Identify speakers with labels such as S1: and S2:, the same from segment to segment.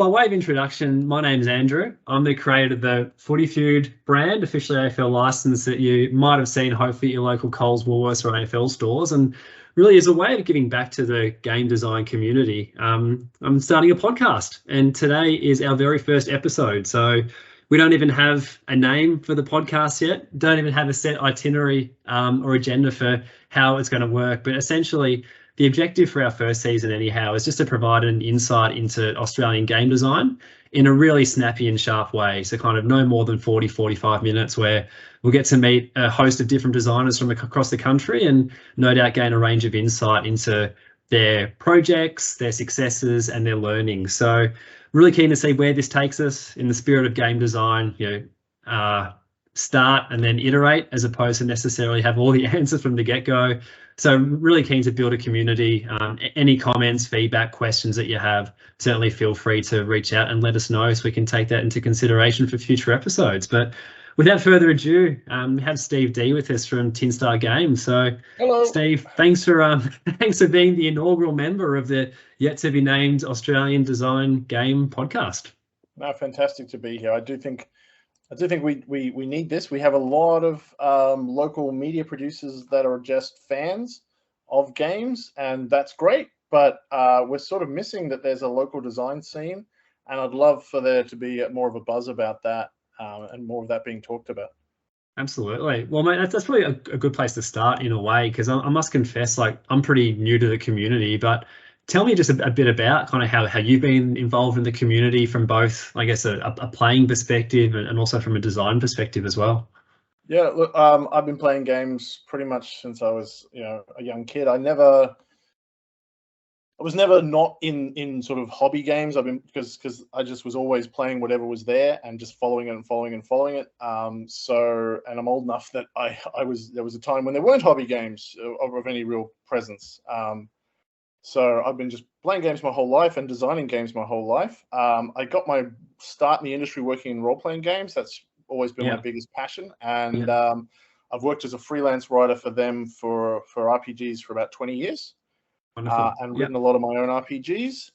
S1: by way of introduction, my name's Andrew. I'm the creator of the Footy Feud brand, officially AFL license that you might have seen hopefully at your local Coles, Woolworths or AFL stores. And really as a way of giving back to the game design community, I'm starting a podcast. And today is our very first episode. So we don't even have a name for the podcast yet, don't even have a set itinerary or agenda for how it's going to work. But essentially, the objective for our first season anyhow is just to provide an insight into Australian game design in a really snappy and sharp way. So kind of no more than 40, 45 minutes where we'll get to meet a host of different designers from across the country and no doubt gain a range of insight into their projects, their successes and their learning. So really keen to see where this takes us in the spirit of game design, start and then iterate as opposed to necessarily have all the answers from the get-go. So really keen to build a community. Any comments, feedback, questions that you have, certainly feel free to reach out and let us know so we can take that into consideration for future episodes. But without further ado, we have Steve Dee with us from Tinstar Games. So
S2: hello,
S1: Steve, thanks for being the inaugural member of the yet to be named Australian Design Game podcast.
S2: No, fantastic to be here. I do think we need this. We have a lot of local media producers that are just fans of games, and that's great. But we're sort of missing that there's a local design scene, and I'd love for there to be more of a buzz about that and more of that being talked about.
S1: Absolutely. Well, mate, that's probably a good place to start in a way, because I must confess, like, I'm pretty new to the community, but tell me just a bit about kind of how you've been involved in the community from both, I guess, a playing perspective and also from a design perspective as well.
S2: Yeah, look, I've been playing games pretty much since I was, a young kid. I was never not in sort of hobby games. I've been because I just was always playing whatever was there and just following it and following and following it. And I'm old enough that there was a time when there weren't hobby games of any real presence. So I've been just playing games my whole life and designing games my whole life. I got my start in the industry working in role-playing games. That's always been my biggest passion. And I've worked as a freelance writer for them for RPGs for about 20 years. And written a lot of my own RPGs.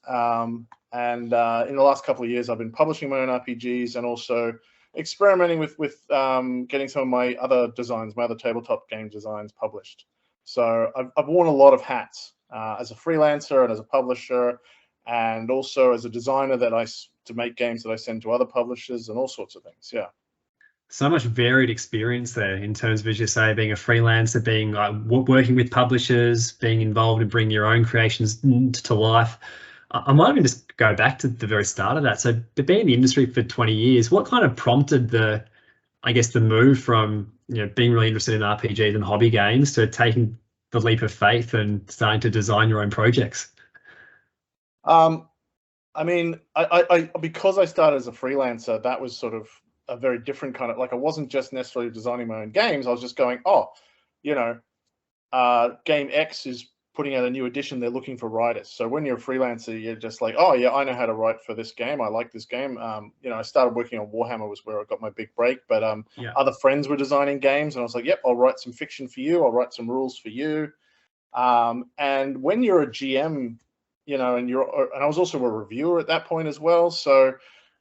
S2: In the last couple of years, I've been publishing my own RPGs and also experimenting with getting some of my other designs, my other tabletop game designs published. So I've worn a lot of hats. As a freelancer and as a publisher, and also as a designer to make games that I send to other publishers and all sorts of things. Yeah.
S1: So much varied experience there in terms of, as you say, being a freelancer, being working with publishers, being involved in bringing your own creations to life. I might even just go back to the very start of that. So being in the industry for 20 years, what kind of prompted the move from, being really interested in RPGs and hobby games to taking the leap of faith and starting to design your own projects?
S2: I mean, I because I started as a freelancer, that was sort of a very different kind of, like, I wasn't just necessarily designing my own games. I was just going, game X is putting out a new edition. They're looking for writers. So when you're a freelancer, you're just like, oh yeah, I know how to write for this game. I like this game. I started working on Warhammer was where I got my big break, but other friends were designing games and I was like, yep, I'll write some fiction for you. I'll write some rules for you. And when you're a GM, and I was also a reviewer at that point as well. So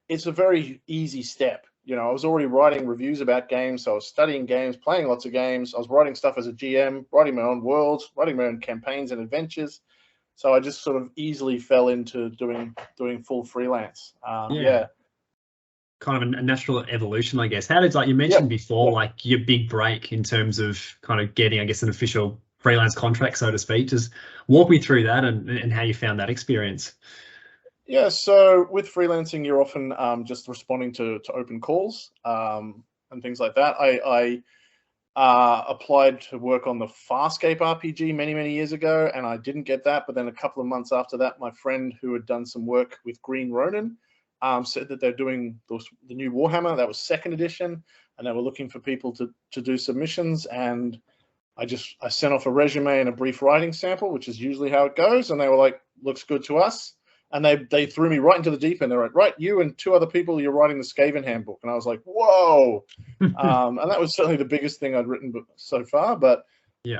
S2: it's a very easy step. I was already writing reviews about games. So I was studying games, playing lots of games. I was writing stuff as a GM, writing my own worlds, writing my own campaigns and adventures. So I just sort of easily fell into doing full freelance.
S1: Kind of a natural evolution, I guess. How did, like you mentioned before, like your big break in terms of kind of getting, I guess, an official freelance contract, so to speak? Just walk me through that and how you found that experience.
S2: Yeah, so with freelancing, you're often just responding to open calls and things like that. I applied to work on the Farscape RPG many years ago, and I didn't get that. But then a couple of months after that, my friend who had done some work with Green Ronin said that they're doing the new Warhammer. That was 2nd edition, and they were looking for people to do submissions. And I sent off a resume and a brief writing sample, which is usually how it goes. And they were like, looks good to us. And they threw me right into the deep end. They're like, right, you and 2 other people, you're writing the Skaven handbook. And I was like, whoa. And that was certainly the biggest thing I'd written so far. But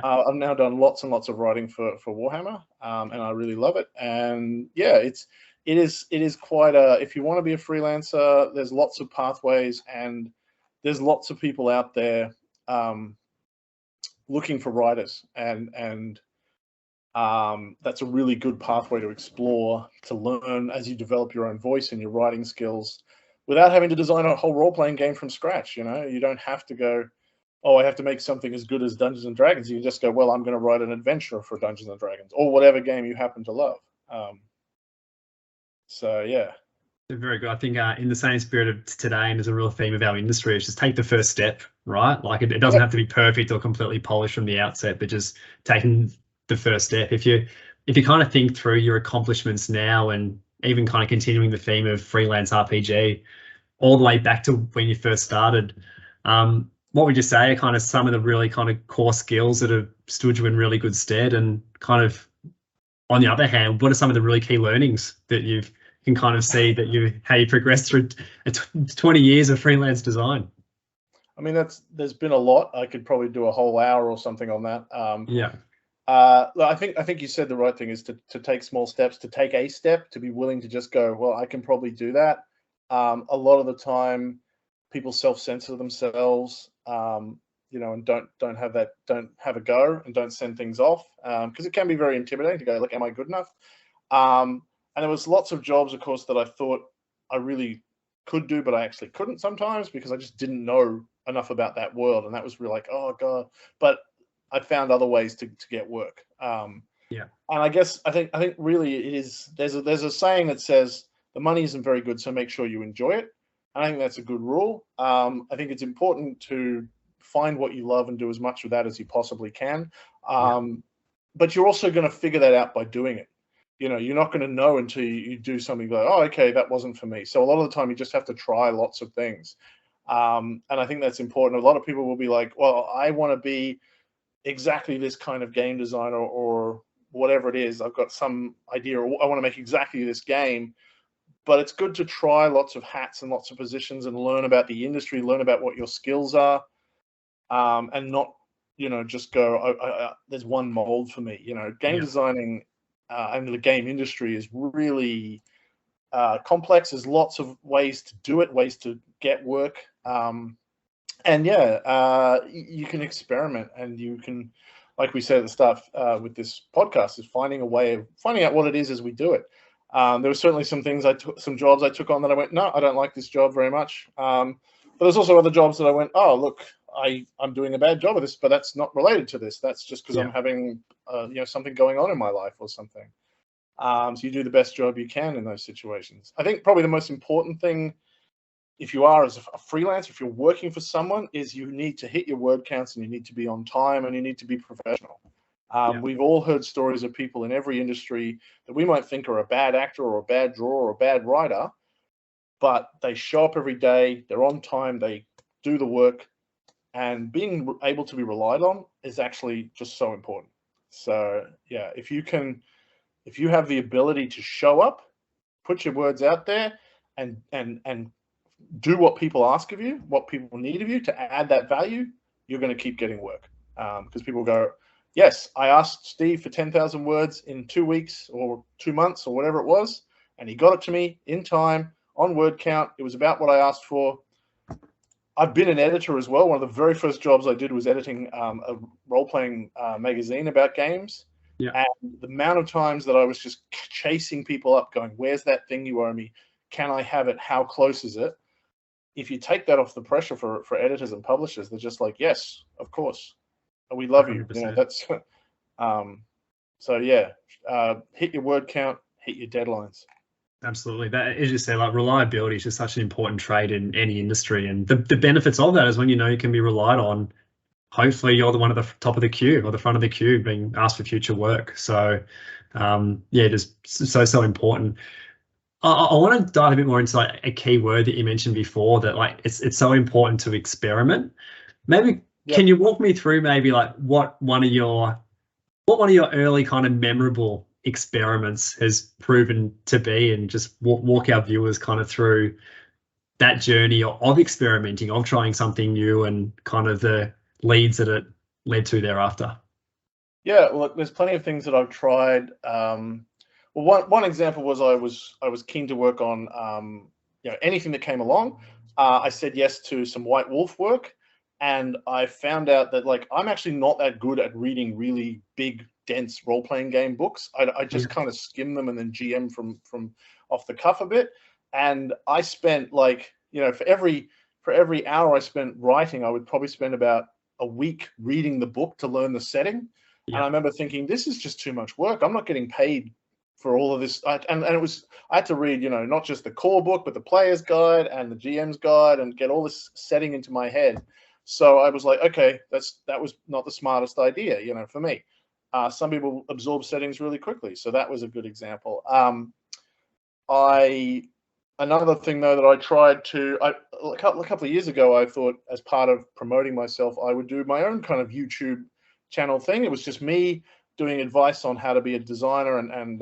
S2: I've now done lots and lots of writing for Warhammer, and I really love it. And yeah, it is quite a, if you want to be a freelancer, there's lots of pathways, and there's lots of people out there looking for writers, and that's a really good pathway to explore, to learn as you develop your own voice and your writing skills without having to design a whole role-playing game from scratch. You don't have to go, oh, I have to make something as good as Dungeons and Dragons. You can just go, well, I'm going to write an adventure for Dungeons and Dragons, or whatever game you happen to love. So yeah.
S1: Very good. I think in the same spirit of today, and there's a real theme of our industry, is just take the first step, right? Like it doesn't have to be perfect or completely polished from the outset, but just taking the first step. If you kind of think through your accomplishments now, and even kind of continuing the theme of freelance RPG all the way back to when you first started, what would you say are kind of some of the really kind of core skills that have stood you in really good stead? And kind of on the other hand, what are some of the really key learnings that you can kind of see that how you progressed through 20 years of freelance design?
S2: I mean, there's been a lot. I could probably do a whole hour or something on that.
S1: Yeah.
S2: I think you said the right thing is to take small steps, to take a step, to be willing to just go, well, I can probably do that. A lot of the time, people self-censor themselves, and don't have a go, and don't send things off, because it can be very intimidating to go, like, am I good enough? And there was lots of jobs, of course, that I thought I really could do, but I actually couldn't sometimes, because I just didn't know enough about that world, and that was really like, oh god. But I found other ways to get work.
S1: Yeah.
S2: And I think really it is, there's a saying that says the money isn't very good, so make sure you enjoy it. And I think that's a good rule. I think it's important to find what you love and do as much of that as you possibly can. But you're also going to figure that out by doing it. You're not going to know until you do something like, oh, okay, that wasn't for me. So a lot of the time you just have to try lots of things. And I think that's important. A lot of people will be like, well, I want to be exactly this kind of game designer, or whatever it is. I've got some idea, or I want to make exactly this game. But it's good to try lots of hats and lots of positions, and learn about the industry, learn about what your skills are, and not, just go, there's one mold for me. Game designing and the game industry is really complex. There's lots of ways to do it, ways to get work. And you can experiment, and you can, like we said at the start with this podcast, is finding a way of finding out what it is as we do it. There were certainly some jobs I took on that I went, no, I don't like this job very much. But there's also other jobs that I went, oh, look, I'm doing a bad job of this, but that's not related to this. That's just because I'm having something going on in my life or something. So you do the best job you can in those situations. I think probably the most important thing, if you are as a freelancer, if you're working for someone, is you need to hit your word counts, and you need to be on time, and you need to be professional. We've all heard stories of people in every industry that we might think are a bad actor or a bad drawer or a bad writer, but they show up every day, they're on time, they do the work, and being able to be relied on is actually just so important. So yeah, if you have the ability to show up, put your words out there, and do what people ask of you, what people need of you to add that value, you're going to keep getting work. Because people go, yes, I asked Steve for 10,000 words in 2 weeks or 2 months or whatever it was, and he got it to me in time, on word count. It was about what I asked for. I've been an editor as well. One of the very first jobs I did was editing a role-playing magazine about games.
S1: Yeah.
S2: And the amount of times that I was just chasing people up going, where's that thing you owe me? Can I have it? How close is it? If you take that off the pressure for editors and publishers, they're just like, yes, of course, we love you.
S1: 100%.
S2: That's so yeah. Hit your word count, hit your deadlines.
S1: Absolutely. That, as you say, like, reliability is just such an important trait in any industry, and the benefits of that is when you can be relied on. Hopefully, you're the one at the top of the queue or the front of the queue being asked for future work. So, just so important. I want to dive a bit more into like a key word that you mentioned before, that like it's so important to experiment. Maybe can you walk me through maybe like what one of your early kind of memorable experiments has proven to be, and just walk our viewers kind of through that journey of experimenting, of trying something new, and kind of the leads that it led to thereafter.
S2: Yeah, well, there's plenty of things that I've tried. Well, one example was I was keen to work on anything that came along. I said yes to some White Wolf work, and I found out that like I'm actually not that good at reading really big, dense role playing game books. I just kind of skim them and then GM from off the cuff a bit. And I spent like for every hour I spent writing, I would probably spend about a week reading the book to learn the setting. And I remember thinking, this is just too much work. I'm not getting paid for all of this. And I had to read, not just the core book, but the player's guide and the GM's guide and get all this setting into my head. So I was like, okay, that was not the smartest idea, for me. Some people absorb settings really quickly. So that was a good example. Another thing though that I tried to, a couple of years ago, I thought as part of promoting myself, I would do my own kind of YouTube channel thing. It was just me doing advice on how to be a designer and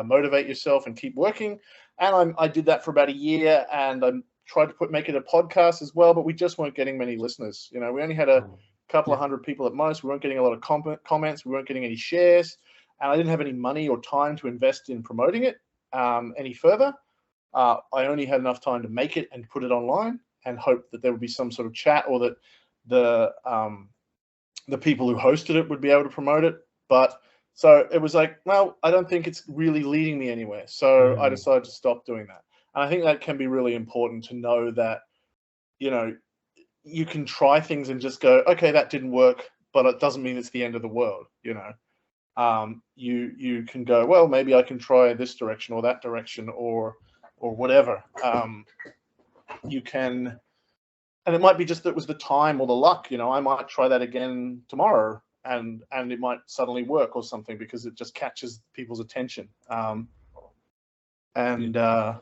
S2: motivate yourself and keep working. And I did that for about a year, and I tried to make it a podcast as well, but we just weren't getting many listeners. We only had a couple of hundred people at most. We weren't getting a lot of comments. We weren't getting any shares, and I didn't have any money or time to invest in promoting it any further. I only had enough time to make it and put it online and hope that there would be some sort of chat, or that the people who hosted it would be able to promote it. But so it was like, well, I don't think it's really leading me anywhere. So I decided to stop doing that. And I think that can be really important to know that, you can try things and just go, okay, that didn't work, but it doesn't mean it's the end of the world. You can go, well, maybe I can try this direction or that direction or whatever. You can, and it might be just that it was the time or the luck. I might try that again tomorrow, and it might suddenly work or something because it just catches people's attention.
S1: That's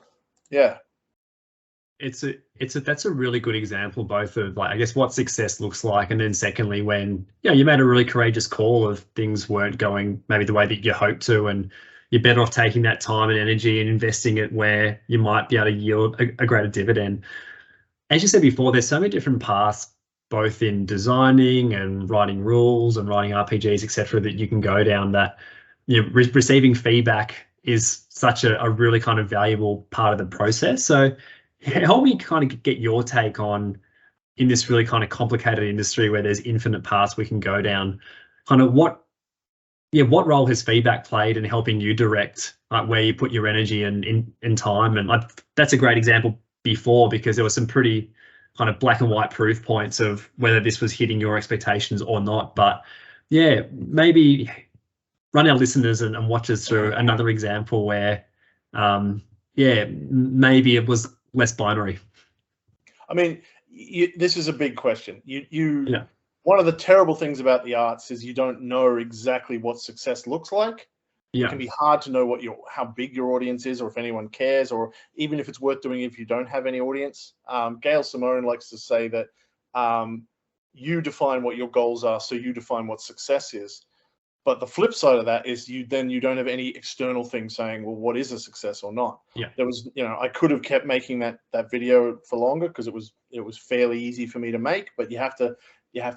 S1: a really good example, both of like, I guess, what success looks like, and then secondly, when you made a really courageous call of things weren't going maybe the way that you hoped to, and you're better off taking that time and energy and investing it where you might be able to yield a greater dividend. As you said before, there's so many different paths, both in designing and writing rules and writing RPGs, etc., that you can go down, that receiving feedback is such a really kind of valuable part of the process. So help me kind of get your take on, in this really kind of complicated industry where there's infinite paths we can go down, kind of what role has feedback played in helping you direct where you put your energy and in time? And that's a great example before, because there were some pretty kind of black and white proof points of whether this was hitting your expectations or not. But yeah, maybe run our listeners and watchers through another example where maybe it was less binary.
S2: I mean, this is a big question. One of the terrible things about the arts is you don't know exactly what success looks like. It can be hard to know how big your audience is, or if anyone cares, or even if it's worth doing if you don't have any audience. Gail Simone likes to say that you define what your goals are, so you define what success is. But the flip side of that is you don't have any external thing saying, well, what is a success or not? There was, I could have kept making that video for longer because it was fairly easy for me to make, but you have to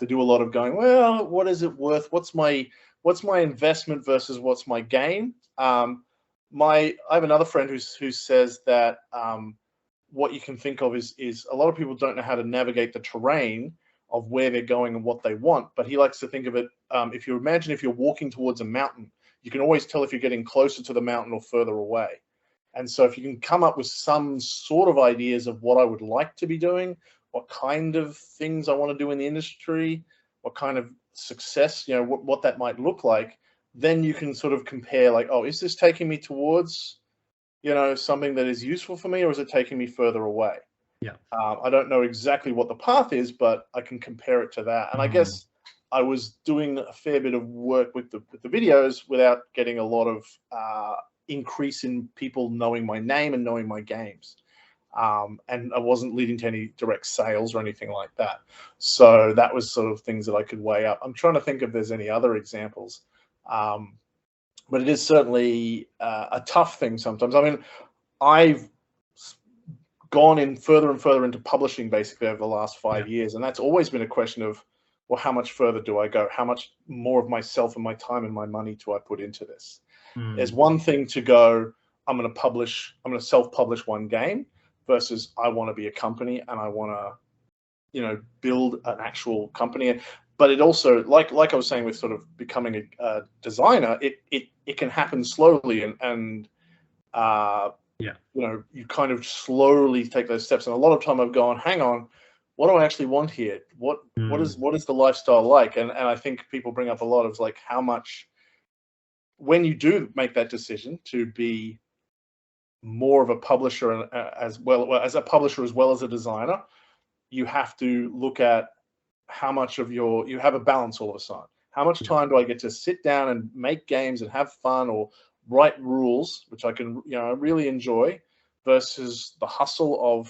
S2: do a lot of going, well, what is it worth? What's my investment versus what's my gain? I have another friend who says that what you can think of is a lot of people don't know how to navigate the terrain of where they're going and what they want. But he likes to think of it, if you're walking towards a mountain, you can always tell if you're getting closer to the mountain or further away. And so if you can come up with some sort of ideas of what I would like to be doing, what kind of things I want to do in the industry, what kind of success, what that might look like, then you can sort of compare like, oh, is this taking me towards, something that is useful for me, or is it taking me further away? I don't know exactly what the path is, but I can compare it to that. And I guess I was doing a fair bit of work with the videos without getting a lot of increase in people knowing my name and knowing my games. And I wasn't leading to any direct sales or anything like that. So that was sort of things that I could weigh up. I'm trying to think if there's any other examples. But it is certainly a tough thing sometimes. I mean, I've gone in further and further into publishing basically over the last 5 years. And that's always been a question of, well, how much further do I go? How much more of myself and my time and my money do I put into this? There's one thing to go, I'm going to self-publish one game, versus I want to be a company and I want to, build an actual company. But it also, like I was saying with sort of becoming a designer, it can happen slowly, and you kind of slowly take those steps. And a lot of time I've gone, hang on, what do I actually want here? What is the lifestyle like? And I think people bring up a lot of like how much, when you do make that decision to be more of a publisher as well as a publisher as well as a designer, you have to look at how much of you have a balance all of a sudden. How much time do I get to sit down and make games and have fun or write rules, which I can, really enjoy, versus the hustle of,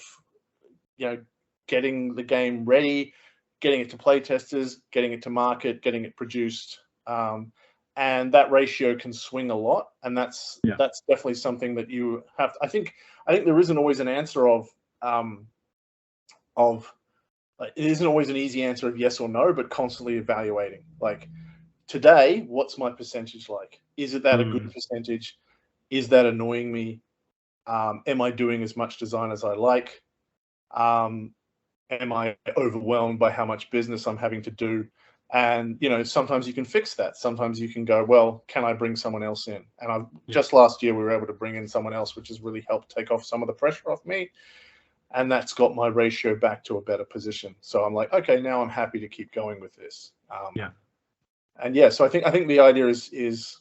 S2: getting the game ready, getting it to play testers, getting it to market, getting it produced. And that ratio can swing a lot. And that's definitely something that you have. I think there isn't always an answer of it isn't always an easy answer of yes or no, but constantly evaluating. Like, today, what's my percentage like? Is it that a good percentage? Is that annoying me? Am I doing as much design as I like? Am I overwhelmed by how much business I'm having to do? And, sometimes you can fix that. Sometimes you can go, well, can I bring someone else in? And just last year, we were able to bring in someone else, which has really helped take off some of the pressure off me. And that's got my ratio back to a better position. So I'm like, okay, now I'm happy to keep going with this. So I think the idea is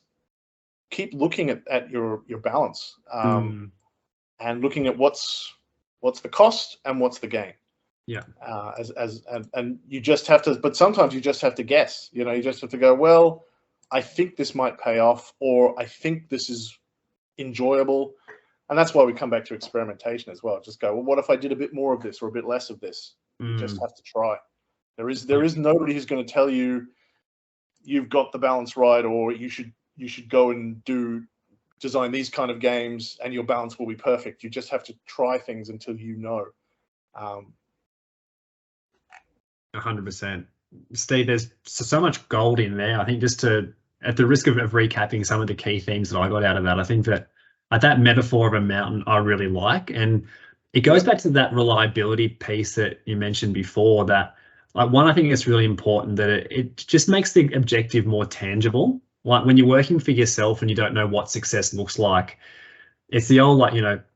S2: keep looking at your balance, and looking at what's the cost and what's the gain. And you just have to, but sometimes you just have to guess. You just have to go, well, I think this might pay off, or I think this is enjoyable. And that's why we come back to experimentation as well. Just go, well, what if I did a bit more of this or a bit less of this? You just have to try. There is nobody who's going to tell you you've got the balance right, or you should go and design these kind of games and your balance will be perfect. You just have to try things until you know.
S1: 100%. Steve, there's so much gold in there. I think just at the risk of recapping some of the key themes that I got out of that, I think that that metaphor of a mountain I really like. And it goes back to that reliability piece that you mentioned before, that I think it's really important that it just makes the objective more tangible. Like when you're working for yourself and you don't know what success looks like, it's the old,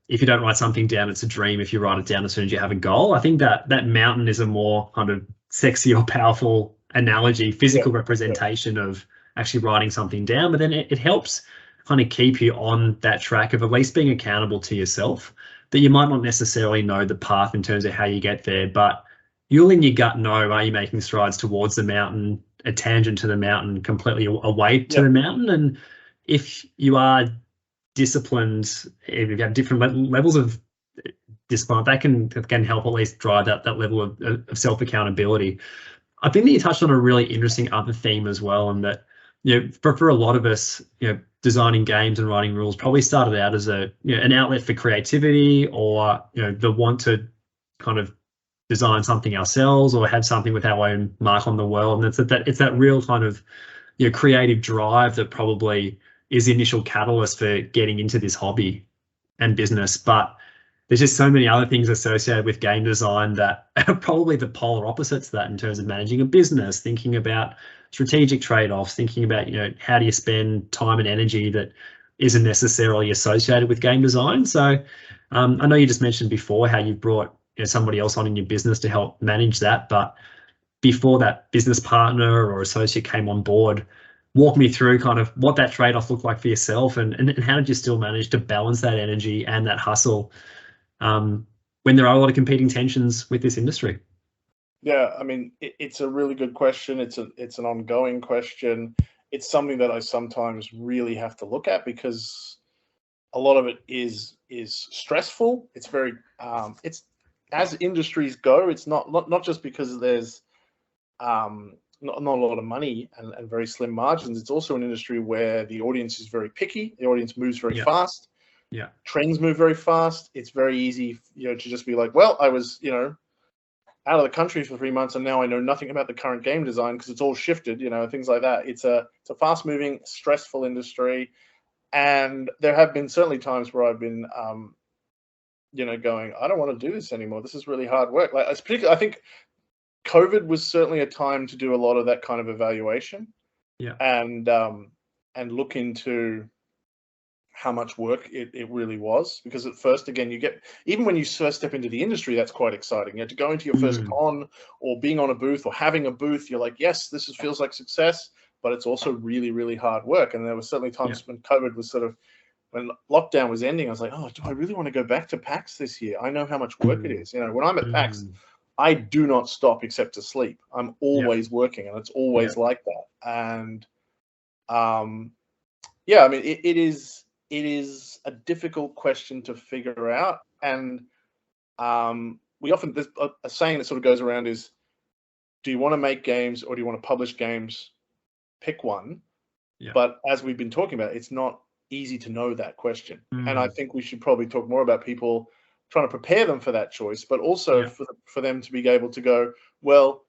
S1: if you don't write something down, it's a dream. If you write it down as soon as you have a goal, I think that mountain is a more kind of sexy or powerful analogy, physical representation of actually writing something down. But then it helps kind of keep you on that track of at least being accountable to yourself, that you might not necessarily know the path in terms of how you get there, but you'll in your gut know, are you making strides towards the mountain, a tangent to the mountain, completely away to the mountain? And if you are disciplined, if you have different levels of discipline, that can help at least drive that level of self-accountability. I think that you touched on a really interesting other theme as well, and that for a lot of us, designing games and writing rules probably started out as an outlet for creativity, or the want to kind of design something ourselves or have something with our own mark on the world. And it's that real kind of creative drive that probably is the initial catalyst for getting into this hobby and business. But there's just so many other things associated with game design that are probably the polar opposites to that, in terms of managing a business, thinking about strategic trade-offs, thinking about how do you spend time and energy that isn't necessarily associated with game design. So I know you just mentioned before how you brought somebody else on in your business to help manage that, but before that business partner or associate came on board, walk me through kind of what that trade-off looked like for yourself, and how did you still manage to balance that energy and that hustle when there are a lot of competing tensions with this industry?
S2: Yeah, I mean, it's a really good question. It's an ongoing question. It's something that I sometimes really have to look at, because a lot of it is stressful. It's very it's, as industries go, it's not just because there's not a lot of money and very slim margins. It's also an industry where the audience is very picky. The audience moves very fast.
S1: Yeah,
S2: trends move very fast. It's very easy, to just be like, well, I was, out of the country for 3 months, and now I know nothing about the current game design because it's all shifted, things like that. It's a fast-moving, stressful industry, And there have been certainly times where I've been, going, I don't want to do this anymore. This is really hard work. Like, I think COVID was certainly a time to do a lot of that kind of evaluation.
S1: Yeah.
S2: And look into how much work it really was. Because at first, again, even when you first step into the industry, that's quite exciting. You have to go into your first con or being on a booth or having a booth. You're like, yes, feels like success, but it's also really, really hard work. And there were certainly times when COVID was when lockdown was ending, I was like, oh, do I really want to go back to PAX this year? I know how much work it is. When I'm at PAX, I do not stop except to sleep. I'm always working, and it's always like that. And I mean, it is a difficult question to figure out. And we often, there's a saying that sort of goes around is, do you want to make games or do you want to publish games? Pick one.
S1: Yeah.
S2: But as we've been talking about, it's not easy to know that question. And I think we should probably talk more about people trying to prepare them for that choice, but also for them to be able to go, well,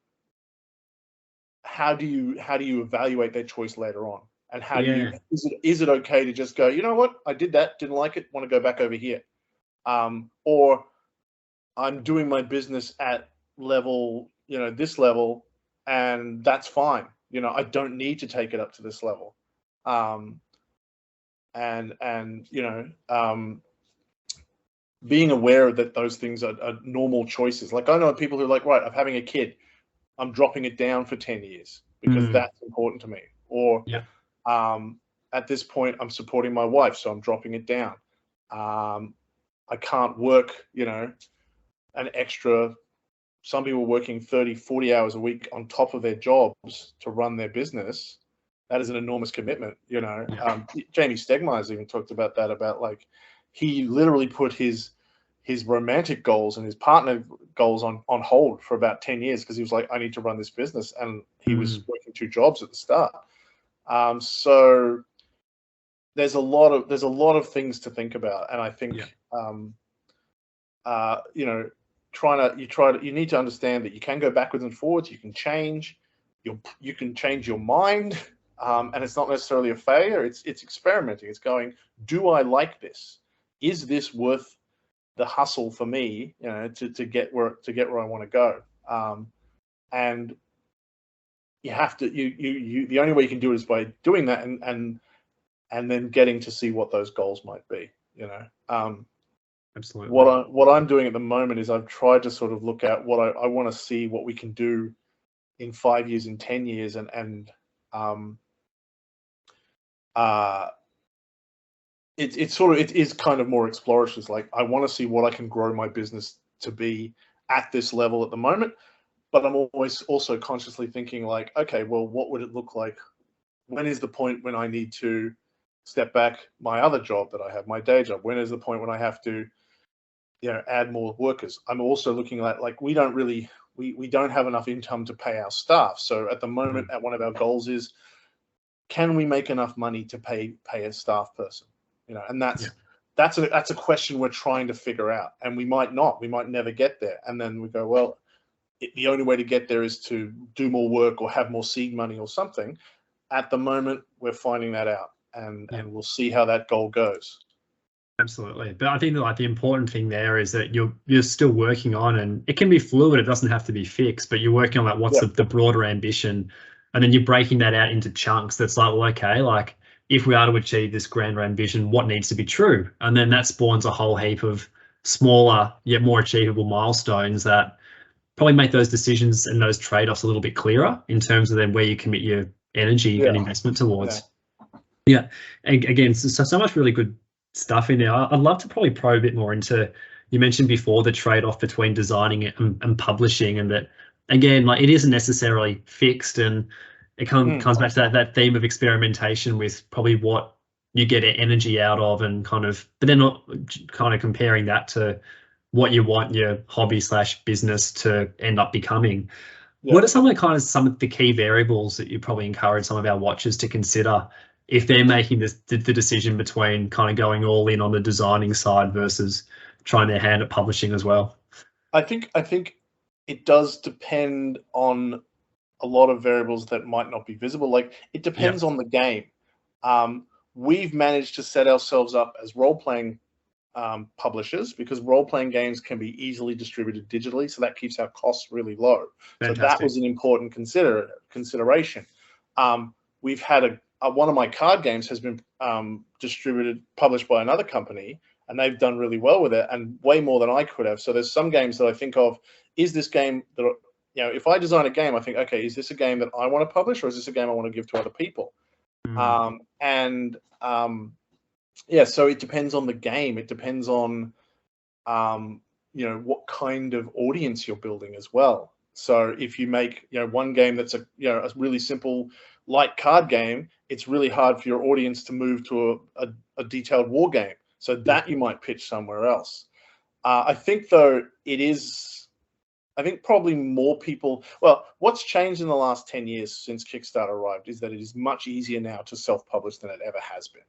S2: how do you evaluate their choice later on? And how do you, is it okay to just go, you know what, I did that, didn't like it, want to go back over here? Or I'm doing my business at level, this level, and that's fine. I don't need to take it up to this level. Being aware that those things are normal choices. Like, I know people who are like, right, I'm having a kid, I'm dropping it down for 10 years because that's important to me. Or at this point, I'm supporting my wife, so I'm dropping it down. I can't work, an extra, some people working 30, 40 hours a week on top of their jobs to run their business. That is an enormous commitment, Jamie Stegmaier's even talked about that, about like, he literally put his romantic goals and his partner goals on hold for about 10 years because he was like, I need to run this business. And he was working 2 jobs at the start. So there's a lot of things to think about. And I think, you need to understand that you can go backwards and forwards. You can change you can change your mind. And it's not necessarily a failure. It's experimenting. It's going, do I like this? Is this worth the hustle for me, to get where I want to go? And you have to, the only way you can do it is by doing that and then getting to see what those goals might be,
S1: Absolutely.
S2: What I'm doing at the moment is I've tried to sort of look at what I want to see what we can do in 5 years, in 10 years, and it is kind of more exploratory. It's like, I want to see what I can grow my business to be at this level at the moment, but I'm always also consciously thinking like, okay, well, what would it look like? When is the point when I need to step back my other job that I have, my day job? When is the point when I have to, add more workers? I'm also looking at, like, we don't have enough income to pay our staff. So at the moment, one of our goals is, can we make enough money to pay a staff person? And that's a question we're trying to figure out. And we might never get there. And then we go, well, the only way to get there is to do more work or have more seed money or something. At the moment, we're finding that out, and we'll see how that goal goes.
S1: Absolutely. But I think like the important thing there is that you're still working on, and it can be fluid. It doesn't have to be fixed, but you're working on like what's the broader ambition, and then you're breaking that out into chunks. That's like, well, okay, like if we are to achieve this grander ambition, what needs to be true? And then that spawns a whole heap of smaller yet more achievable milestones that probably make those decisions and those trade-offs a little bit clearer in terms of then where you commit your energy and investment towards. Yeah. And again, so much really good stuff in there. I'd love to probably probe a bit more into, you mentioned before, the trade-off between designing it and publishing, and that, again, like, it isn't necessarily fixed, and it comes back to that theme of experimentation with probably what you get energy out of, and kind of, but then not kind of comparing that to what you want your hobby / business to end up becoming. What are some of the key variables that you probably encourage some of our watchers to consider if they're making the decision between kind of going all in on the designing side versus trying their hand at publishing as well?
S2: I think it does depend on a lot of variables that might not be visible. Like, it depends on the game. we've managed to set ourselves up as role-playing publishers, because role-playing games can be easily distributed digitally, so that keeps our costs really low.
S1: Fantastic.
S2: So that was an important consideration. We've had one of my card games has been published by another company, and they've done really well with it, and way more than I could have. So there's some games that I think of, is this game that, you know, if I design a game, I think, okay, is this a game that I want to publish, or is this a game I want to give to other people? Yeah, so it depends on the game. It depends on, you know, what kind of audience you're building as well. So if you make, you know, one game that's a really simple light card game, it's really hard for your audience to move to a detailed war game. So that you might pitch somewhere else. I think, though, I think probably more people, well, what's changed in the last 10 years since Kickstarter arrived is that it is much easier now to self-publish than it ever has been.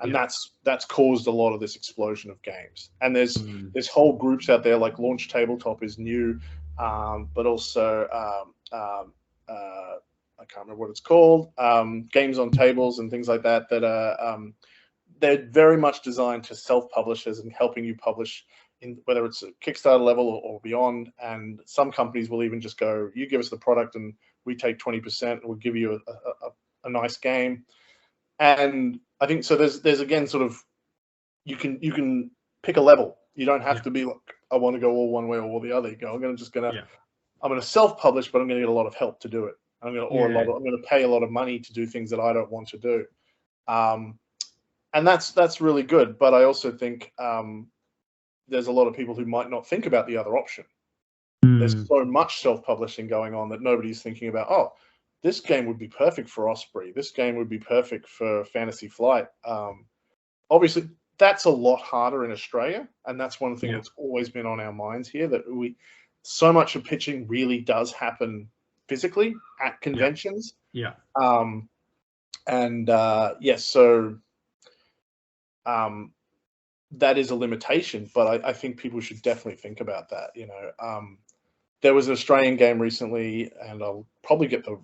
S2: And that's caused a lot of this explosion of games. And there's whole groups out there, like Launch Tabletop is new, but also I can't remember what it's called, Games on Tables and things like that, that are they're very much designed to self-publishers and helping you publish, in whether it's a Kickstarter level or beyond. And some companies will even just go, you give us the product and we take 20% and we'll give you a nice game. And I think so. There's again sort of, you can pick a level. You don't have to be like, I want to go all one way or all the other. You go, I'm gonna self-publish, but I'm gonna get a lot of help to do it. I'm gonna pay a lot of money to do things that I don't want to do. And that's really good. But I also think there's a lot of people who might not think about the other option. There's so much self-publishing going on that nobody's thinking about, oh, this game would be perfect for Osprey. This game would be perfect for Fantasy Flight. Obviously, that's a lot harder in Australia, and that's one thing that's always been on our minds here, that so much of pitching really does happen physically at conventions. That is a limitation, but I think people should definitely think about that. You know, there was an Australian game recently, and I'll probably get the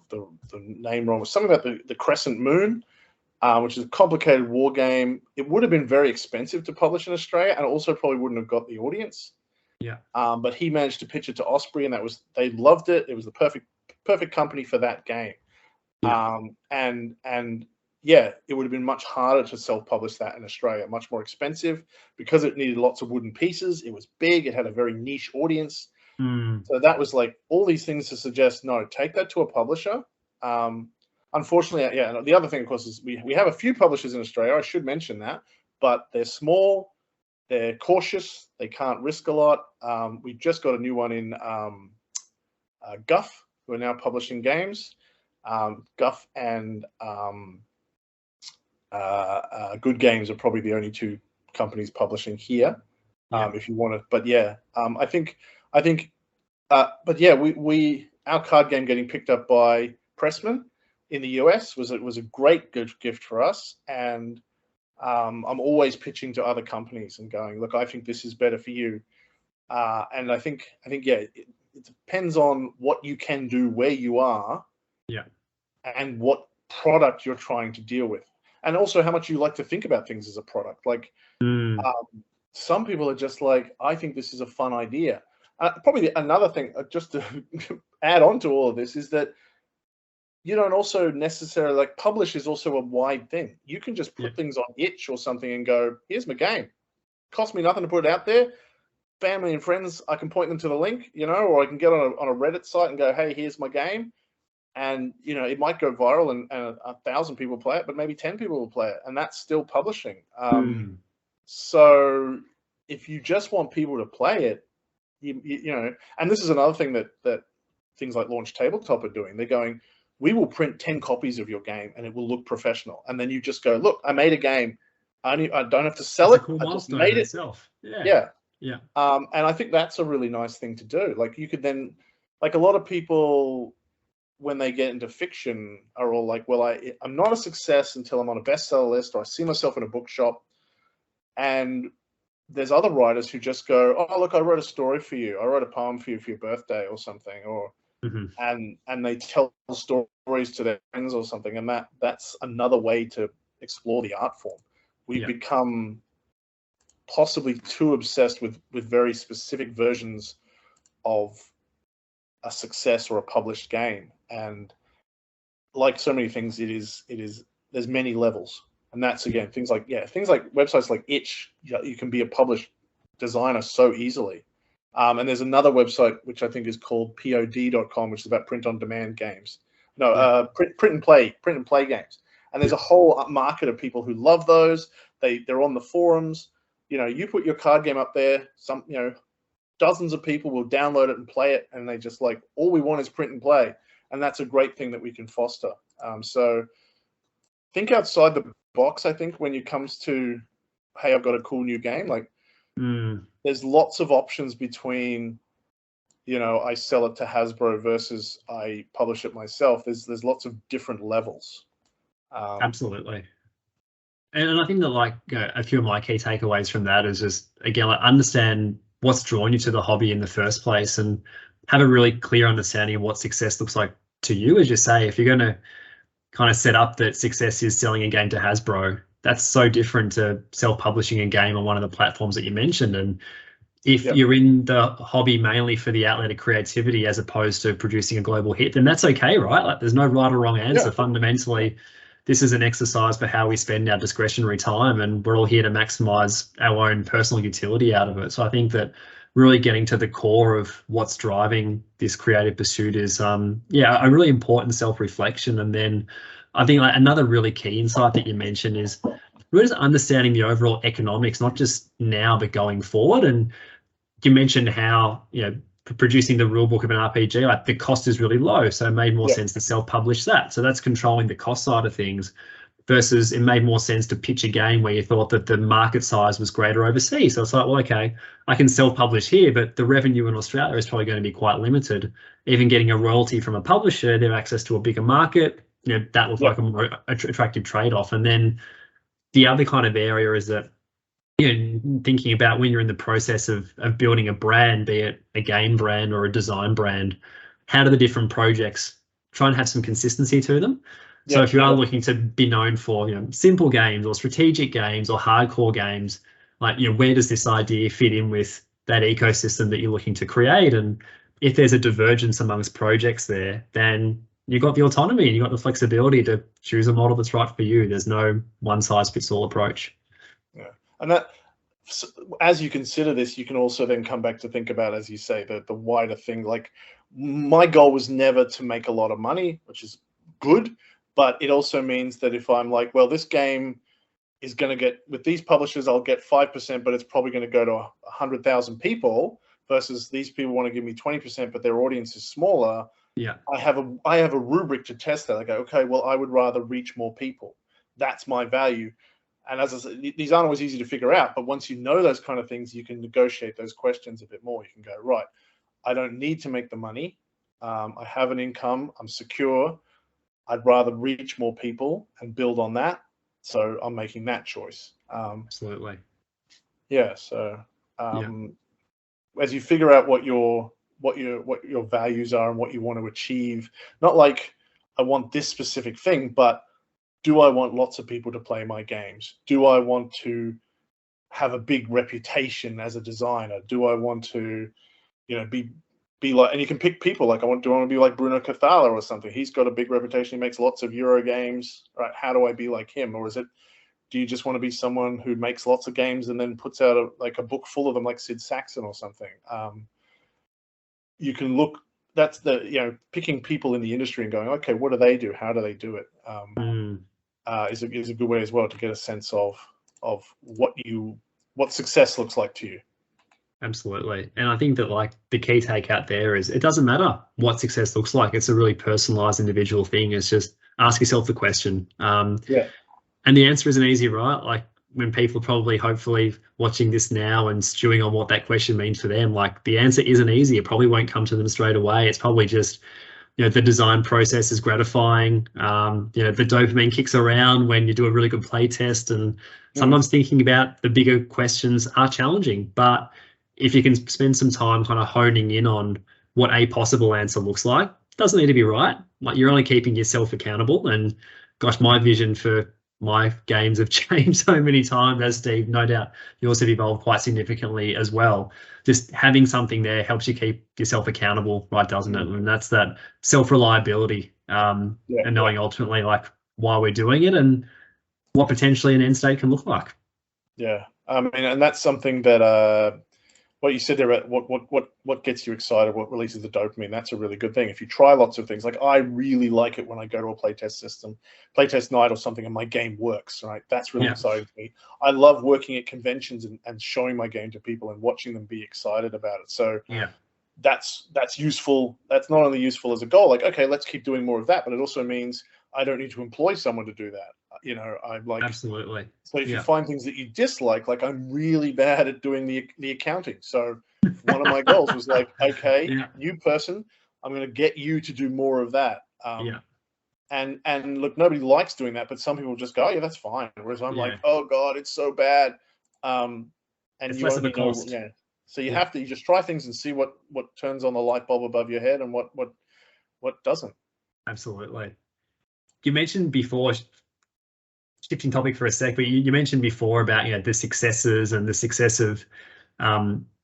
S2: name wrong. It was something about the Crescent Moon, which is a complicated war game. It would have been very expensive to publish in Australia, and also probably wouldn't have got the audience. But he managed to pitch it to Osprey, and they loved it. It was the perfect company for that game. It would have been much harder to self-publish that in Australia, much more expensive, because it needed lots of wooden pieces. It was big. It had a very niche audience. So that was like all these things to suggest, no, take that to a publisher. Unfortunately, the other thing, of course, is we have a few publishers in Australia. I should mention that, but they're small, they're cautious, they can't risk a lot. We've just got a new one in Guff, who are now publishing games. Guff and Good Games are probably the only two companies publishing here. If you want to, our card game getting picked up by Pressman in the US was a great good gift for us. And I'm always pitching to other companies and going, look, I think this is better for you. And I think it depends on what you can do where you are, and what product you're trying to deal with, and also how much you like to think about things as a product. Like some people are just like, I think this is a fun idea. Probably another thing, just to add on to all of this, is that you don't also necessarily, like, publish is also a wide thing. You can just put things on Itch or something and go, here's my game. Cost me nothing to put it out there. Family and friends, I can point them to the link, or I can get on a Reddit site and go, hey, here's my game. And, it might go viral and 1,000 people play it, but maybe 10 people will play it. And that's still publishing. So if you just want people to play it, and this is another thing that things like Launch Tabletop are doing. They're going, we will print 10 copies of your game and it will look professional. And then you just go, look, I made a game. I don't have to sell it.
S1: Cool,
S2: I just made it
S1: itself.
S2: And I think that's a really nice thing to do. Like, you could then, like, a lot of people, when they get into fiction, are all like, well, I'm not a success until I'm on a bestseller list, or I see myself in a bookshop. And there's other writers who just go, oh, look, I wrote a story for you. I wrote a poem for you for your birthday or something, or and they tell stories to their friends or something, and that's another way to explore the art form. We've become possibly too obsessed with very specific versions of a success or a published game, and like so many things, there's many levels, and that's again things like websites like Itch. You can be a published designer so easily, and there's another website which I think is called pod.com, which is about print on demand games. Print and play games, and there's a whole market of people who love those. They're on the forums. You put your card game up there, dozens of people will download it and play it, and they just like, all we want is print and play, and that's a great thing that we can foster. So think outside the box, I think, when it comes to, hey, I've got a cool new game. Like, there's lots of options between, I sell it to Hasbro versus I publish it myself. There's lots of different levels.
S1: Absolutely. And I think that like a few of my key takeaways from that is just, again, like understand what's drawn you to the hobby in the first place and have a really clear understanding of what success looks like to you. As you say, if you're going to kind of set up that success is selling a game to Hasbro, that's so different to self-publishing a game on one of the platforms that you mentioned. And if you're in the hobby mainly for the outlet of creativity as opposed to producing a global hit, then that's okay, right? Like there's no right or wrong answer. Fundamentally, this is an exercise for how we spend our discretionary time, and we're all here to maximize our own personal utility out of it. So I think that really getting to the core of what's driving this creative pursuit is, a really important self-reflection. And then I think like another really key insight that you mentioned is really just understanding the overall economics, not just now, but going forward. And you mentioned how, producing the rule book of an RPG, like the cost is really low. So it made more sense to self-publish that. So that's controlling the cost side of things versus it made more sense to pitch a game where you thought that the market size was greater overseas. So it's like, well, okay, I can self-publish here, but the revenue in Australia is probably going to be quite limited. Even getting a royalty from a publisher, they have access to a bigger market. That looks like a more attractive trade-off. And then the other kind of area is that, thinking about when you're in the process of building a brand, be it a game brand or a design brand, how do the different projects try and have some consistency to them? So if you are looking to be known for, simple games or strategic games or hardcore games, like, where does this idea fit in with that ecosystem that you're looking to create? And if there's a divergence amongst projects there, then you've got the autonomy and you've got the flexibility to choose a model that's right for you. There's no one size fits all approach.
S2: Yeah. And that, as you consider this, you can also then come back to think about, as you say, the wider thing. Like, my goal was never to make a lot of money, which is good, but it also means that if I'm like, well, this game is going to get, with these publishers, I'll get 5%, but it's probably going to go to 100,000 people, versus these people want to give me 20%, but their audience is smaller.
S1: Yeah,
S2: I have a rubric to test that. I go, okay, well, I would rather reach more people. That's my value. And as I said, these aren't always easy to figure out, but once you know those kind of things, you can negotiate those questions a bit more. You can go, right, I don't need to make the money. I have an income. I'm secure. I'd rather reach more people and build on that. So I'm making that choice.
S1: Absolutely.
S2: Yeah. So as you figure out what your values are and what you want to achieve, not like I want this specific thing, but do I want lots of people to play my games? Do I want to have a big reputation as a designer? Do I want to, be like, and you can pick people like, do I want to be like Bruno Cathala or something? He's got a big reputation. He makes lots of Euro games, right? How do I be like him? Or do you just want to be someone who makes lots of games and then puts out a book full of them, like Sid Saxon or something? You can look, that's picking people in the industry and going, okay, what do they do? How do they do it? Is a good way as well to get a sense of what success looks like to you.
S1: Absolutely. And I think that like the key takeout there is it doesn't matter what success looks like. It's a really personalized individual thing. It's just ask yourself the question. And the answer isn't easy, right? Like when people probably hopefully watching this now and stewing on what that question means for them, like the answer isn't easy. It probably won't come to them straight away. It's probably just, the design process is gratifying. The dopamine kicks around when you do a really good play test, and sometimes thinking about the bigger questions are challenging. But if you can spend some time kind of honing in on what a possible answer looks like, it doesn't need to be right. Like you're only keeping yourself accountable. And gosh, my vision for my games have changed so many times, as Steve, no doubt yours have evolved quite significantly as well. Just having something there helps you keep yourself accountable, right, doesn't it? And that's that self-reliability, and knowing ultimately like why we're doing it and what potentially an end state can look like.
S2: Yeah, I mean, and that's something that what you said there about what gets you excited, what releases the dopamine. That's a really good thing. If you try lots of things, like I really like it when I go to a playtest night or something, and my game works. Right, that's really exciting to me. I love working at conventions and showing my game to people and watching them be excited about it. So that's useful. That's not only useful as a goal, like, okay, let's keep doing more of that, but it also means I don't need to employ someone to do that. You know, I'm like,
S1: absolutely.
S2: So if you find things that you dislike, like I'm really bad at doing the accounting. So one of my goals was like, okay, new person, I'm going to get you to do more of that. And look, nobody likes doing that, but some people just go, oh, yeah, that's fine. Whereas I'm like, oh God, it's so bad. And
S1: it's
S2: you
S1: less of a
S2: only know,
S1: cost.
S2: So you have to, you just try things and see what turns on the light bulb above your head and what doesn't.
S1: Absolutely. You mentioned before, shifting topic for a sec, but you mentioned before about, you know, the successes and the success of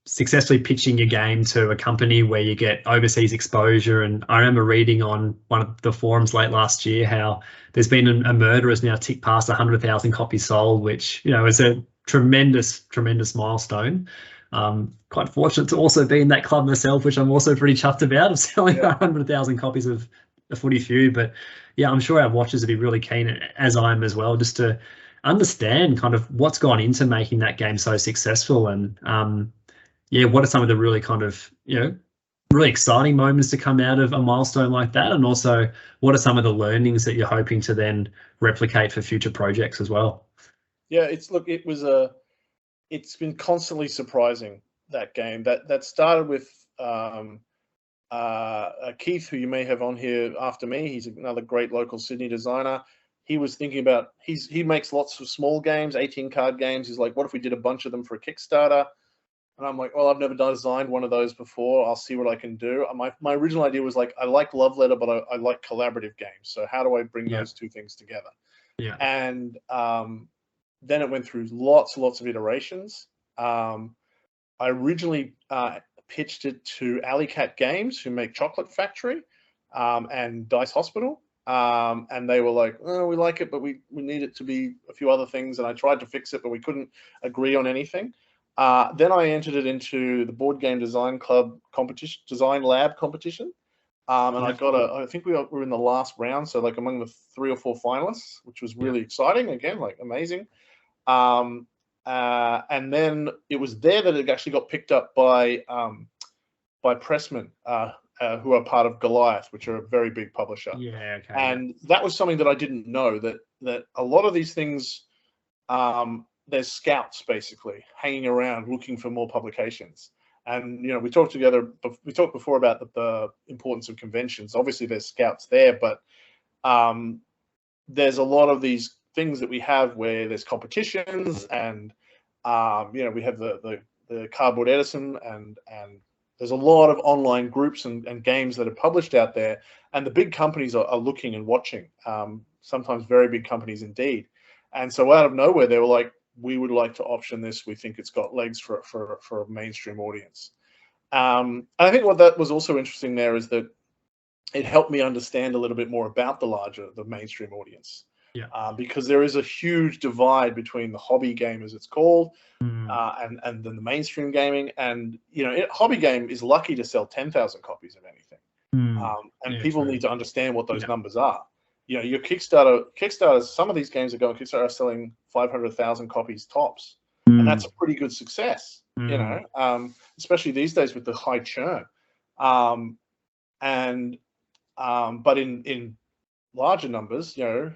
S1: successfully pitching your game to a company where you get overseas exposure. And I remember reading on one of the forums late last year how there's been a murder has now ticked past 100,000 copies sold, which, you know, is a tremendous milestone. Quite fortunate to also be in that club myself, which I'm also pretty chuffed about, of selling 100,000 copies of the Footy Feud. But yeah, I'm sure our watchers would be really keen, as I am as well, just to understand kind of what's gone into making that game so successful. And what are some of the really kind of, you know, really exciting moments to come out of a milestone like that? And also, what are some of the learnings that you're hoping to then replicate for future projects as well?
S2: Yeah, it's been constantly surprising, that game. That started with Keith, who you may have on here after me. He's another great local Sydney designer. He was thinking about, he makes lots of small games, 18 card games. He's like, what if we did a bunch of them for a Kickstarter? And I'm like, well, I've never designed one of those before. I'll see what I can do. My original idea was like, I like Love Letter, but I like collaborative games. So how do I bring those two things together? And then it went through lots of iterations. I originally pitched it to Alley Cat Games, who make Chocolate Factory and Dice Hospital. And they were like, oh, we like it, but we need it to be a few other things. And I tried to fix it, but we couldn't agree on anything. Then I entered it into the Board Game Design Club competition, Design Lab competition. And I got I think we were in the last round, so like among the 3 or 4 finalists, which was really exciting. Again, like amazing. And then it was there that it actually got picked up by Pressman, who are part of Goliath, which are a very big publisher. And that was something that I didn't know, that a lot of these things, there's scouts basically hanging around looking for more publications. And, you know, we talked before about the importance of conventions. Obviously there's scouts there, but there's a lot of these things that we have where there's competitions, and you know, we have the Cardboard Edison, and there's a lot of online groups and games that are published out there, and the big companies are looking and watching, sometimes very big companies indeed. And so out of nowhere, they were like, we would like to option this. We think it's got legs for a mainstream audience. And I think what that was also interesting there is that it helped me understand a little bit more about the mainstream audience. Because there is a huge divide between the hobby game, as it's called, and then the mainstream gaming. And, you know, hobby game is lucky to sell 10,000 copies of anything. And people need to understand what those numbers are. You know, your Kickstarter, some of these games that go on Kickstarter are selling 500,000 copies tops. And that's a pretty good success, you know, especially these days with the high churn. But in larger numbers, you know,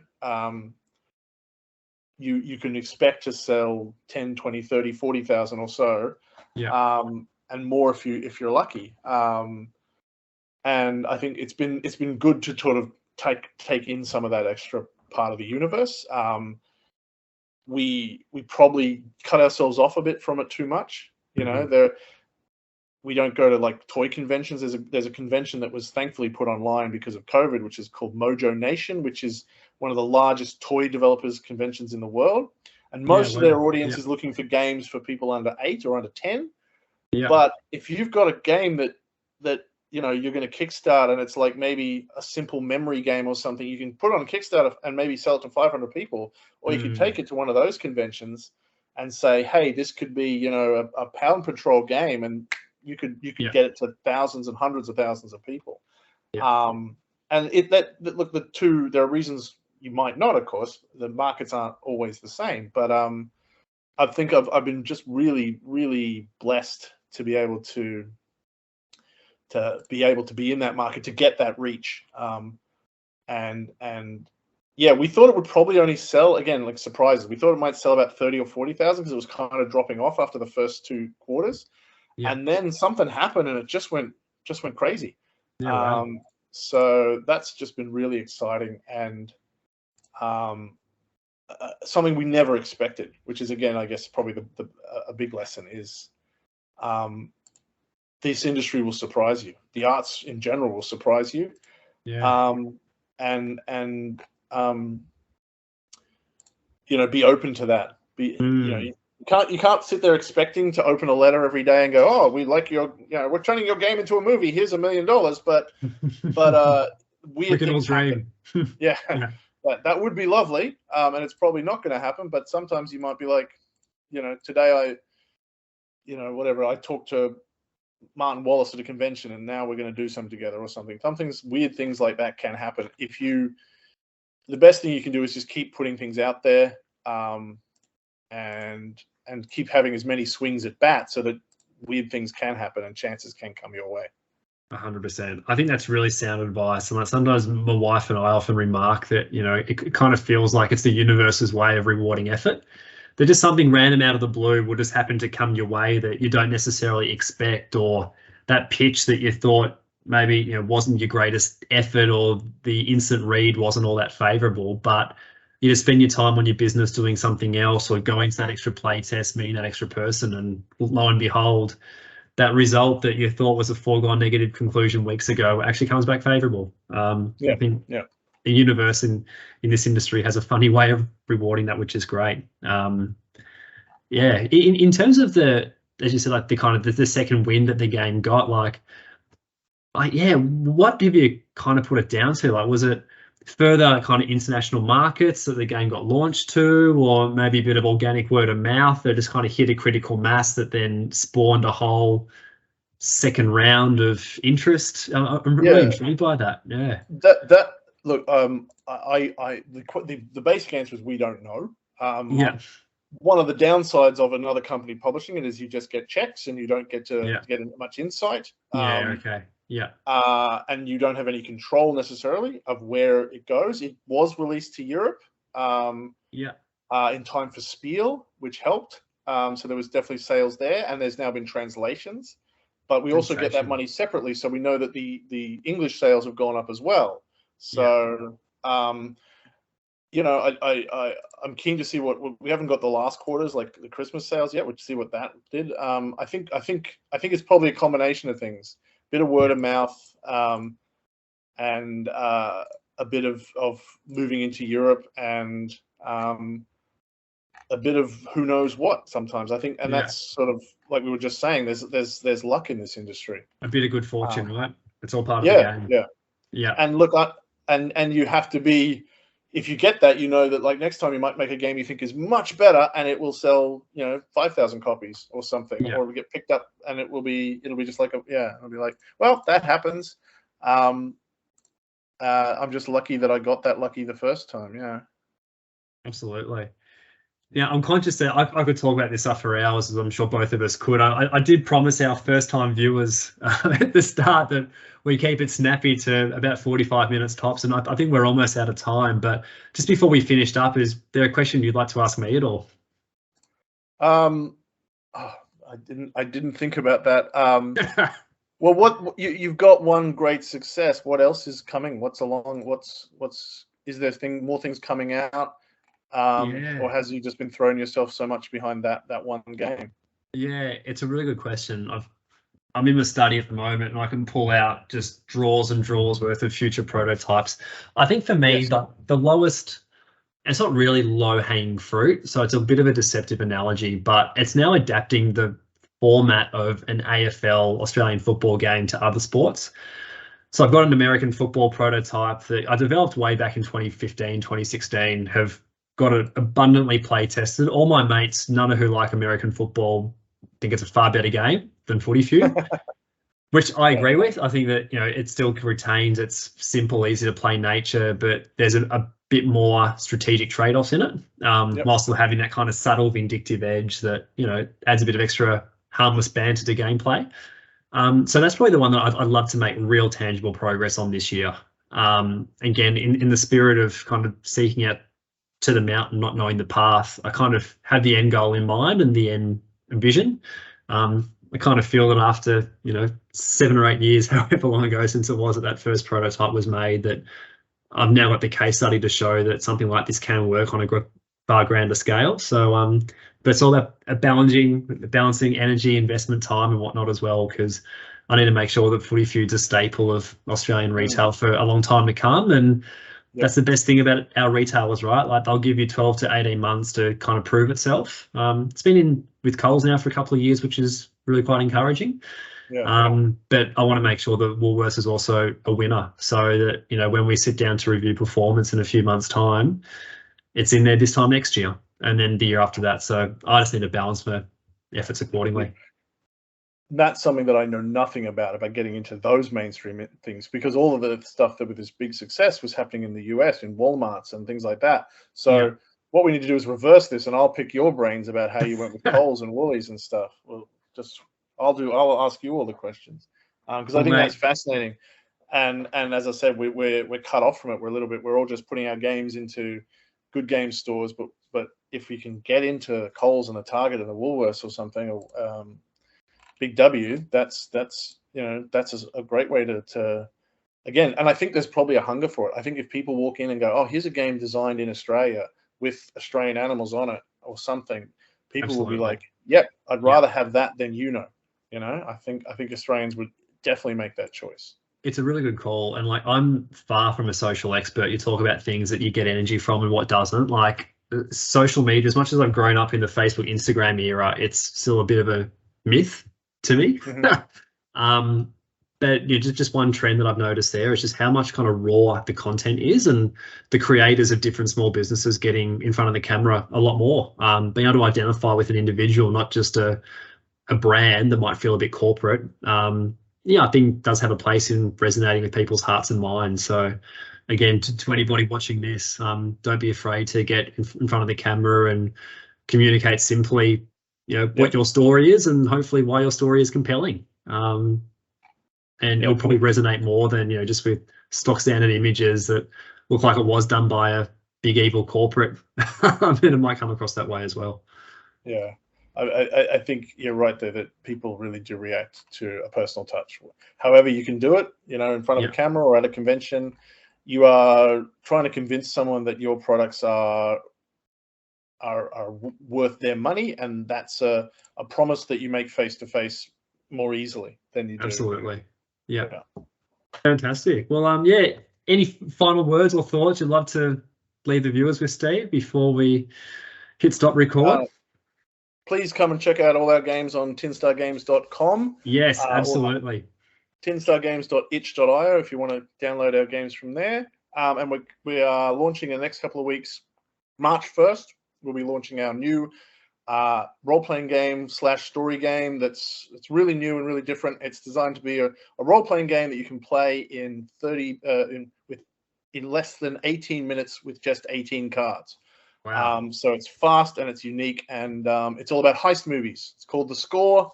S2: you can expect to sell 10, 20, 30, 40,000 or so, and more if you're lucky. And I think it's been good to sort of take in some of that extra part of the universe. We probably cut ourselves off a bit from it too much. You know, we don't go to like toy conventions. There's a convention that was thankfully put online because of COVID, which is called Mojo Nation, which is one of the largest toy developers conventions in the world. And most of their audience is looking for games for people under 8 or under 10.
S1: Yeah.
S2: But if you've got a game that you know you're going to kickstart, and it's like maybe a simple memory game or something, you can put it on Kickstarter and maybe sell it to 500 people, or you could take it to one of those conventions and say, hey, this could be, you know, a Pound Patrol game, and you could get it to thousands and hundreds of thousands of people. And look, there are reasons you might not, of course. The markets aren't always the same, but I think I've been just really, really blessed to be able to be in that market, to get that reach. And yeah, we thought it would probably only sell, again, like surprises. We thought it might sell about 30 or 40,000 because it was kind of dropping off after the first 2 quarters. And then something happened and it just went crazy.
S1: Wow.
S2: So that's just been really exciting, and something we never expected, which is, again, I guess probably a big lesson is this industry will surprise you. The arts in general will surprise you. And you know, be open to that. You know, you can't sit there expecting to open a letter every day and go, oh, we like your, you know, we're turning your game into a movie. Here's $1 million. But weird things happen. That would be lovely, and it's probably not going to happen. But sometimes you might be like, you know, today I talked to Martin Wallace at a convention, and now we're going to do something together or something. Weird things like that can happen. The best thing you can do is just keep putting things out there, and keep having as many swings at bat so that weird things can happen and chances can come your way.
S1: 100%. I think that's really sound advice. And like sometimes my wife and I often remark that, you know, it kind of feels like it's the universe's way of rewarding effort. That just something random out of the blue will just happen to come your way that you don't necessarily expect, or that pitch that you thought maybe, you know, wasn't your greatest effort, or the instant read wasn't all that favorable, but you just spend your time on your business doing something else, or going to that extra play test, meeting that extra person, and lo and behold, that result that you thought was a foregone negative conclusion weeks ago actually comes back favorable. I think the universe in this industry has a funny way of rewarding that, which is great. In terms of as you said, like the kind of the second win that the game got, what have you kind of put it down to? Like, was it further kind of international markets that the game got launched to, or maybe a bit of organic word of mouth that just kind of hit a critical mass that then spawned a whole second round of interest? I'm really intrigued by that.
S2: Look, the basic answer is we don't know. One of the downsides of another company publishing it is you just get checks and you don't get to get much insight. And you don't have any control necessarily of where it goes. It was released to Europe in time for Spiel, which helped. So there was definitely sales there, and there's now been translations. But we also get that money separately, so we know that the English sales have gone up as well. So, you know, I'm keen to see what we haven't got the last quarters, like the Christmas sales yet. We'll see what that did. I think it's probably a combination of things: bit of word of mouth, and a bit of moving into Europe, and a bit of who knows what sometimes, I think. And that's sort of like we were just saying, there's luck in this industry.
S1: A bit of good fortune, right? It's all part of the game. Yeah.
S2: And look, and you have to be, if you get that, you know that like next time you might make a game you think is much better, and it will sell, you know, 5,000 copies or something, or it'll get picked up, and it'll be just like it'll be like, well, that happens. I'm just lucky that I got that lucky the first time. Yeah.
S1: Absolutely. Yeah, I'm conscious that I could talk about this stuff for hours, as I'm sure both of us could. I did promise our first-time viewers at the start that we keep it snappy to about 45 minutes tops, and I think we're almost out of time. But just before we finished up, is there a question you'd like to ask me at all?
S2: I didn't think about that. Well, you've got one great success. What else is coming? Is there more things coming out? Or has you just been throwing yourself so much behind that one game?
S1: Yeah, it's a really good question. I'm in my study at the moment, and I can pull out just drawers and drawers worth of future prototypes. I think for me,
S2: Yes.
S1: the lowest, it's not really low-hanging fruit, so it's a bit of a deceptive analogy, but it's now adapting the format of an AFL Australian football game to other sports. So I've got an American football prototype that I developed way back in 2015, 2016, have got it abundantly play tested. All my mates, none of who like American football, think it's a far better game than Footy Feud, which I agree with. I think that, it still retains its simple, easy to play nature, but there's a bit more strategic trade-offs in it, while still having that kind of subtle vindictive edge that, adds a bit of extra harmless banter to gameplay. So that's probably the one that I'd love to make real tangible progress on this year. Again, in the spirit of kind of seeking out to the mountain, not knowing the path, I kind of have the end goal in mind and the end vision. I kind of feel that after, 7 or 8 years, however long ago since it was that first prototype was made, that I've now got the case study to show that something like this can work on a far grander scale. So, but it's all about balancing energy, investment, time, and whatnot as well, because I need to make sure that Footy Feud's a staple of Australian retail for a long time to come. And that's the best thing about our retailers, right? Like, they'll give you 12 to 18 months to kind of prove itself. It's been in with Coles now for a couple of years, which is really quite encouraging. But I want to make sure that Woolworths is also a winner, so that, when we sit down to review performance in a few months' time, it's in there this time next year and then the year after that. So I just need to balance my efforts accordingly.
S2: That's something that I know nothing about getting into those mainstream things, because all of the stuff that with this big success was happening in the US, in Walmarts and things like that. So what we need to do is reverse this, and I'll pick your brains about how you went with Coles and Woolies and stuff. Well, I'll ask you all the questions, because I think that's fascinating. And as I said, we're cut off from it. We're all just putting our games into good game stores, but if we can get into Coles and a Target and a Woolworths or something, or Big W, that's a great way to again. And I think there's probably a hunger for it. I think if people walk in and go, oh, here's a game designed in Australia with Australian animals on it or something, people will be like, yep, I'd rather have that than I think Australians would definitely make that choice.
S1: It's a really good call. And I'm far from a social expert. You talk about things that you get energy from and what doesn't. Like, social media, as much as I've grown up in the Facebook, Instagram era, it's still a bit of a myth to me. But just one trend that I've noticed there is just how much kind of raw the content is, and the creators of different small businesses getting in front of the camera a lot more, being able to identify with an individual, not just a brand that might feel a bit corporate. I think does have a place in resonating with people's hearts and minds. So again, to anybody watching this, don't be afraid to get in front of the camera and communicate simply, what your story is, and hopefully why your story is compelling. And it'll probably resonate more than, just with stock standard images that look like it was done by a big evil corporate. And it might come across that way as well.
S2: Yeah. I think you're right there, that people really do react to a personal touch. However you can do it, in front of a camera or at a convention, you are trying to convince someone that your products are worth their money, and that's a promise that you make face to face more easily than you do.
S1: Absolutely. Yeah. Fantastic. Well, any final words or thoughts you'd love to leave the viewers with, Steve, before we hit stop record?
S2: Please come and check out all our games on tinstargames.com.
S1: Yes, absolutely.
S2: tinstargames.itch.io if you want to download our games from there. And we are launching in the next couple of weeks. March 1st, we'll be launching our new role-playing game / story game it's really new and really different. It's designed to be a role-playing game that you can play in less than 18 minutes with just 18 cards.
S1: Wow.
S2: So it's fast and it's unique, and it's all about heist movies. It's called The Score.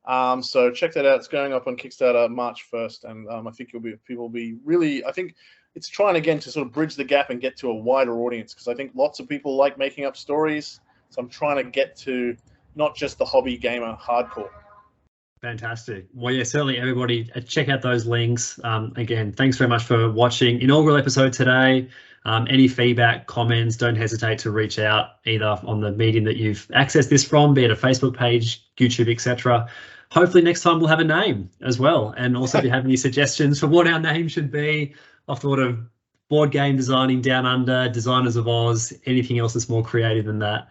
S2: So check that out. It's going up on Kickstarter March 1st, and I think people will be really. I think it's trying again to sort of bridge the gap and get to a wider audience, because I think lots of people like making up stories. So I'm trying to get to not just the hobby gamer hardcore.
S1: Fantastic. Well, yeah, certainly everybody check out those links. Again, thanks very much for watching inaugural episode today. Any feedback, comments, don't hesitate to reach out either on the medium that you've accessed this from, be it a Facebook page, YouTube, etc. hopefully next time we'll have a name as well. And also if you have any suggestions for what our name should be, I've thought of board game designing down under, Designers of Oz, anything else that's more creative than that.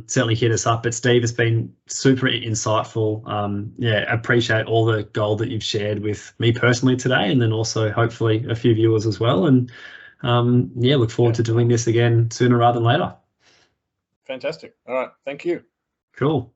S1: Certainly hit us up. But Steve, it's been super insightful. Yeah, appreciate all the gold that you've shared with me personally today, and then also hopefully a few viewers as well. And yeah, look forward to doing this again sooner rather than later.
S2: Fantastic. All right. Thank you.
S1: Cool.